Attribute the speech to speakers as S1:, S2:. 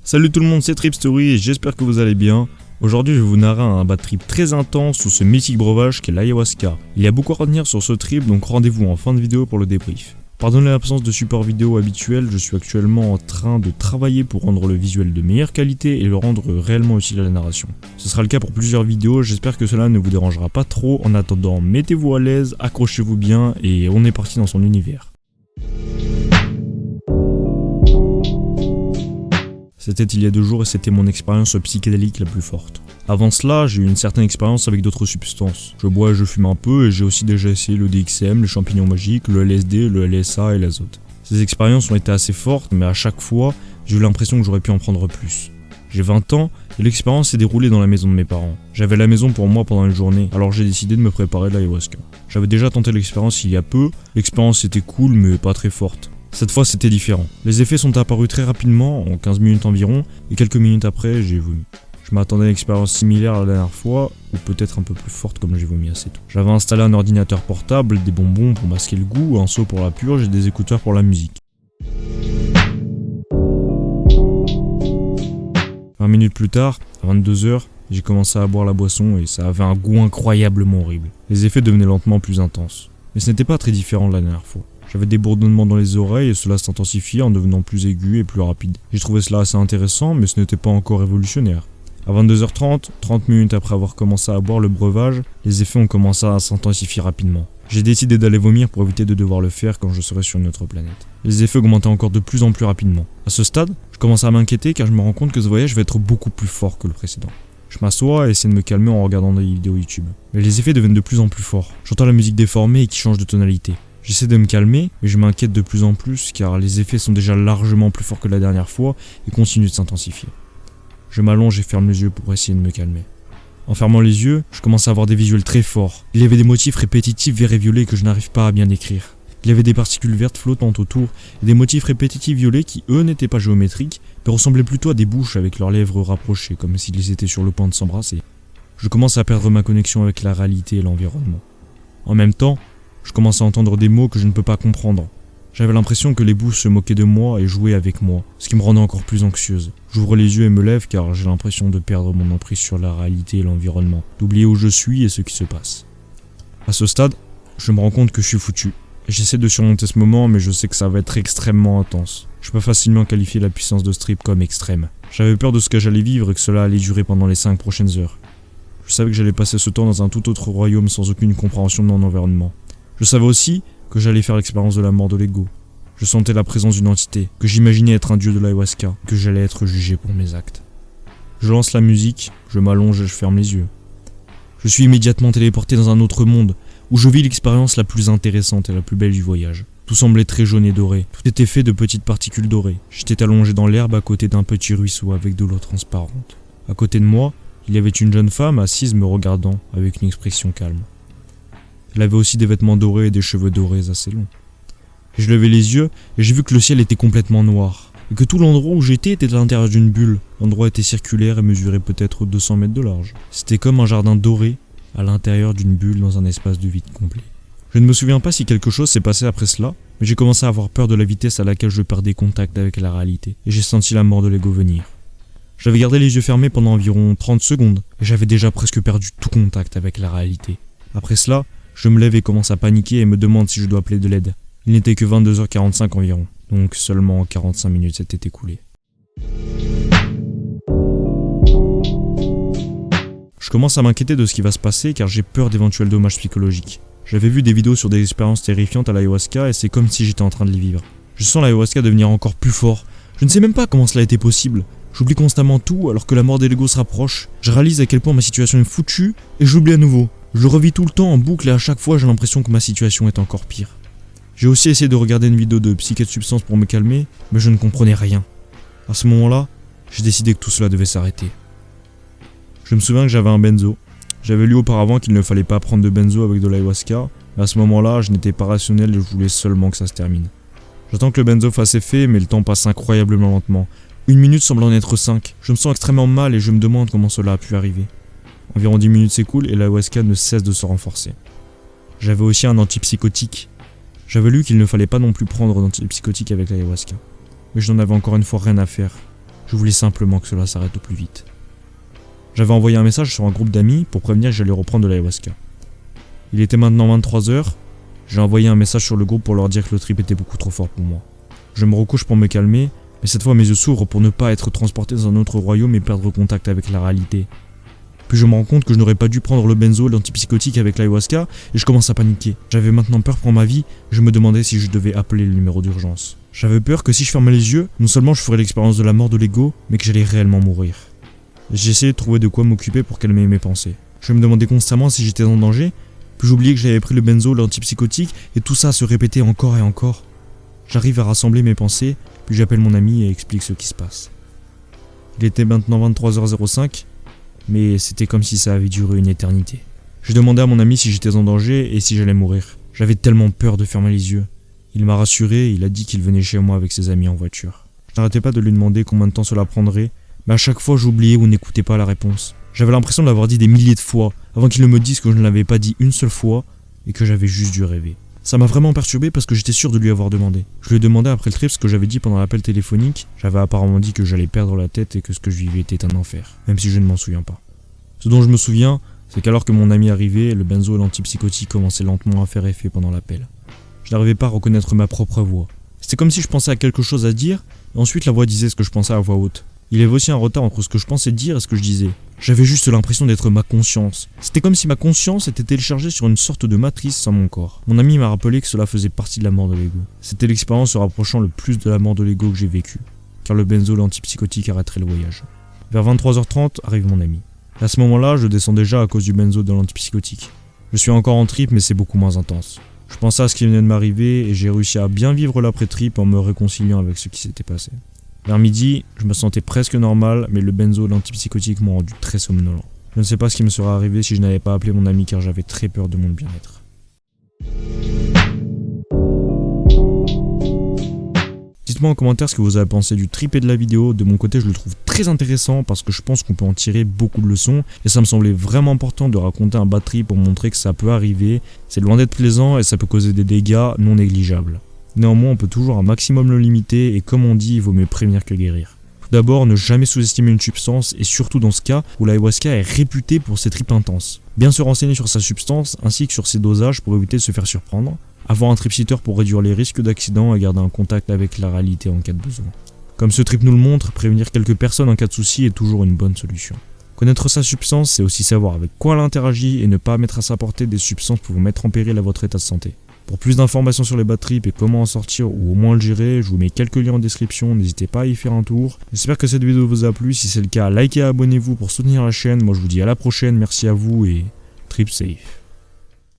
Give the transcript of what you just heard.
S1: Salut tout le monde, c'est Trip Story et j'espère que vous allez bien. Aujourd'hui je vais vous narrer un bad trip très intense sous ce mythique breuvage qu'est l'ayahuasca. Il y a beaucoup à retenir sur ce trip, donc rendez-vous en fin de vidéo pour le débrief. Pardonnez l'absence de support vidéo habituel, je suis actuellement en train de travailler pour rendre le visuel de meilleure qualité et le rendre réellement utile à la narration. Ce sera le cas pour plusieurs vidéos, j'espère que cela ne vous dérangera pas trop. En attendant, mettez-vous à l'aise, accrochez-vous bien et on est parti dans son univers. C'était il y a 2 jours et c'était mon expérience psychédélique la plus forte. Avant cela, j'ai eu une certaine expérience avec d'autres substances. Je bois et je fume un peu et j'ai aussi déjà essayé le DXM, les champignons magiques, le LSD, le LSA et l'azote. Ces expériences ont été assez fortes, mais à chaque fois, j'ai eu l'impression que j'aurais pu en prendre plus. J'ai 20 ans et l'expérience s'est déroulée dans la maison de mes parents. J'avais la maison pour moi pendant une journée, alors j'ai décidé de me préparer de l'ayahuasca. J'avais déjà tenté l'expérience il y a peu, l'expérience était cool mais pas très forte. Cette fois c'était différent. Les effets sont apparus très rapidement, en 15 minutes environ, et quelques minutes après j'ai vomi. Je m'attendais à une expérience similaire à la dernière fois, ou peut-être un peu plus forte comme j'ai vomi assez tôt. J'avais installé un ordinateur portable, des bonbons pour masquer le goût, un seau pour la purge et des écouteurs pour la musique. 20 minutes plus tard, à 22h, j'ai commencé à boire la boisson et ça avait un goût incroyablement horrible. Les effets devenaient lentement plus intenses. Mais ce n'était pas très différent de la dernière fois. J'avais des bourdonnements dans les oreilles et cela s'intensifiait en devenant plus aigu et plus rapide. J'ai trouvé cela assez intéressant, mais ce n'était pas encore révolutionnaire. À 22h30, 30 minutes après avoir commencé à boire le breuvage, les effets ont commencé à s'intensifier rapidement. J'ai décidé d'aller vomir pour éviter de devoir le faire quand je serai sur une autre planète. Les effets augmentaient encore de plus en plus rapidement. À ce stade, je commence à m'inquiéter car je me rends compte que ce voyage va être beaucoup plus fort que le précédent. Je m'assois et essaie de me calmer en regardant des vidéos YouTube. Mais les effets deviennent de plus en plus forts. J'entends la musique déformée et qui change de tonalité. J'essaie de me calmer, mais je m'inquiète de plus en plus car les effets sont déjà largement plus forts que la dernière fois et continuent de s'intensifier. Je m'allonge et ferme les yeux pour essayer de me calmer. En fermant les yeux, je commence à avoir des visuels très forts. Il y avait des motifs répétitifs verts et violets que je n'arrive pas à bien décrire. Il y avait des particules vertes flottantes autour et des motifs répétitifs violets qui eux n'étaient pas géométriques, mais ressemblaient plutôt à des bouches avec leurs lèvres rapprochées comme s'ils étaient sur le point de s'embrasser. Je commence à perdre ma connexion avec la réalité et l'environnement. En même temps, je commence à entendre des mots que je ne peux pas comprendre. J'avais l'impression que les bouches se moquaient de moi et jouaient avec moi, ce qui me rendait encore plus anxieuse. J'ouvre les yeux et me lève car j'ai l'impression de perdre mon emprise sur la réalité et l'environnement, d'oublier où je suis et ce qui se passe. À ce stade, je me rends compte que je suis foutu. J'essaie de surmonter ce moment mais je sais que ça va être extrêmement intense. Je peux facilement qualifier la puissance de ce trip comme extrême. J'avais peur de ce que j'allais vivre et que cela allait durer pendant les 5 prochaines heures. Je savais que j'allais passer ce temps dans un tout autre royaume sans aucune compréhension de mon environnement. Je savais aussi que j'allais faire l'expérience de la mort de l'ego. Je sentais la présence d'une entité, que j'imaginais être un dieu de l'ayahuasca, que j'allais être jugé pour mes actes. Je lance la musique, je m'allonge et je ferme les yeux. Je suis immédiatement téléporté dans un autre monde, où je vis l'expérience la plus intéressante et la plus belle du voyage. Tout semblait très jaune et doré, tout était fait de petites particules dorées. J'étais allongé dans l'herbe à côté d'un petit ruisseau avec de l'eau transparente. À côté de moi, il y avait une jeune femme assise me regardant avec une expression calme. Elle avait aussi des vêtements dorés et des cheveux dorés assez longs. Je levai les yeux et j'ai vu que le ciel était complètement noir, et que tout l'endroit où j'étais était à l'intérieur d'une bulle. L'endroit était circulaire et mesurait peut-être 200 mètres de large. C'était comme un jardin doré à l'intérieur d'une bulle dans un espace de vide complet. Je ne me souviens pas si quelque chose s'est passé après cela, mais j'ai commencé à avoir peur de la vitesse à laquelle je perdais contact avec la réalité, et j'ai senti la mort de l'ego venir. J'avais gardé les yeux fermés pendant environ 30 secondes, et j'avais déjà presque perdu tout contact avec la réalité. Après cela, je me lève et commence à paniquer et me demande si je dois appeler de l'aide. Il n'était que 22h45 environ, donc seulement 45 minutes s'étaient écoulées. Je commence à m'inquiéter de ce qui va se passer car j'ai peur d'éventuels dommages psychologiques. J'avais vu des vidéos sur des expériences terrifiantes à l'ayahuasca et c'est comme si j'étais en train de les vivre. Je sens l'ayahuasca devenir encore plus fort. Je ne sais même pas comment cela a été possible. J'oublie constamment tout alors que la mort de l'ego se rapproche. Je réalise à quel point ma situation est foutue et j'oublie à nouveau. Je le revis tout le temps en boucle et à chaque fois j'ai l'impression que ma situation est encore pire. J'ai aussi essayé de regarder une vidéo de psyché de substance pour me calmer, mais je ne comprenais rien. À ce moment-là, j'ai décidé que tout cela devait s'arrêter. Je me souviens que j'avais un benzo. J'avais lu auparavant qu'il ne fallait pas prendre de benzo avec de l'ayahuasca, mais à ce moment-là, je n'étais pas rationnel et je voulais seulement que ça se termine. J'attends que le benzo fasse effet, mais le temps passe incroyablement lentement. 1 minute semble en être 5. Je me sens extrêmement mal et je me demande comment cela a pu arriver. Environ 10 minutes s'écoulent et l'ayahuasca ne cesse de se renforcer. J'avais aussi un antipsychotique. J'avais lu qu'il ne fallait pas non plus prendre d'antipsychotique avec l'ayahuasca. Mais je n'en avais encore une fois rien à faire. Je voulais simplement que cela s'arrête au plus vite. J'avais envoyé un message sur un groupe d'amis pour prévenir que j'allais reprendre de l'ayahuasca. Il était maintenant 23h, j'ai envoyé un message sur le groupe pour leur dire que le trip était beaucoup trop fort pour moi. Je me recouche pour me calmer, mais cette fois mes yeux s'ouvrent pour ne pas être transporté dans un autre royaume et perdre contact avec la réalité. Puis je me rends compte que je n'aurais pas dû prendre le benzo, l'antipsychotique avec l'ayahuasca, et je commence à paniquer. J'avais maintenant peur pour ma vie, je me demandais si je devais appeler le numéro d'urgence. J'avais peur que si je fermais les yeux, non seulement je ferais l'expérience de la mort de l'ego, mais que j'allais réellement mourir. J'ai essayé de trouver de quoi m'occuper pour calmer mes pensées. Je me demandais constamment si j'étais en danger, puis j'oubliais que j'avais pris le benzo, l'antipsychotique, et tout ça se répétait encore et encore. J'arrive à rassembler mes pensées, puis j'appelle mon ami et explique ce qui se passe. Il était maintenant 23h05, mais c'était comme si ça avait duré une éternité. Je demandais à mon ami si j'étais en danger et si j'allais mourir. J'avais tellement peur de fermer les yeux. Il m'a rassuré et il a dit qu'il venait chez moi avec ses amis en voiture. Je n'arrêtais pas de lui demander combien de temps cela prendrait, mais à chaque fois j'oubliais ou n'écoutais pas la réponse. J'avais l'impression de l'avoir dit des milliers de fois, avant qu'il ne me dise que je ne l'avais pas dit une seule fois et que j'avais juste dû rêver. Ça m'a vraiment perturbé parce que j'étais sûr de lui avoir demandé. Je lui ai demandé après le trip ce que j'avais dit pendant l'appel téléphonique. J'avais apparemment dit que j'allais perdre la tête et que ce que je vivais était un enfer, même si je ne m'en souviens pas. Ce dont je me souviens, c'est qu'alors que mon ami arrivait, le benzo et l'antipsychotique commençaient lentement à faire effet pendant l'appel. Je n'arrivais pas à reconnaître ma propre voix. C'était comme si je pensais à quelque chose à dire, et ensuite la voix disait ce que je pensais à voix haute. Il y avait aussi un retard entre ce que je pensais dire et ce que je disais. J'avais juste l'impression d'être ma conscience. C'était comme si ma conscience était téléchargée sur une sorte de matrice sans mon corps. Mon ami m'a rappelé que cela faisait partie de la mort de l'ego. C'était l'expérience se rapprochant le plus de la mort de l'ego que j'ai vécue, car le benzo et l'antipsychotique arrêterait le voyage. Vers 23h30 arrive mon ami. À ce moment-là, je descends déjà à cause du benzo et de l'antipsychotique. Je suis encore en trip, mais c'est beaucoup moins intense. Je pensais à ce qui venait de m'arriver et j'ai réussi à bien vivre l'après-trip en me réconciliant avec ce qui s'était passé. Vers midi, je me sentais presque normal, mais le benzo et l'antipsychotique m'ont rendu très somnolent. Je ne sais pas ce qui me serait arrivé si je n'avais pas appelé mon ami car j'avais très peur de mon bien-être. Dites-moi en commentaire ce que vous avez pensé du trip et de la vidéo. De mon côté, je le trouve très intéressant parce que je pense qu'on peut en tirer beaucoup de leçons et ça me semblait vraiment important de raconter un bad trip pour montrer que ça peut arriver. C'est loin d'être plaisant et ça peut causer des dégâts non négligeables. Néanmoins, on peut toujours un maximum le limiter et comme on dit, il vaut mieux prévenir que guérir. Tout d'abord, ne jamais sous-estimer une substance et surtout dans ce cas où l'ayahuasca est réputée pour ses trips intenses. Bien se renseigner sur sa substance ainsi que sur ses dosages pour éviter de se faire surprendre. Avoir un trip-sitter pour réduire les risques d'accident et garder un contact avec la réalité en cas de besoin. Comme ce trip nous le montre, prévenir quelques personnes en cas de souci est toujours une bonne solution. Connaître sa substance, c'est aussi savoir avec quoi elle interagit et ne pas mettre à sa portée des substances pouvant mettre en péril à votre état de santé. Pour plus d'informations sur les bad trips et comment en sortir ou au moins le gérer, je vous mets quelques liens en description, n'hésitez pas à y faire un tour. J'espère que cette vidéo vous a plu, si c'est le cas, likez et abonnez-vous pour soutenir la chaîne. Moi je vous dis à la prochaine, merci à vous et trip safe.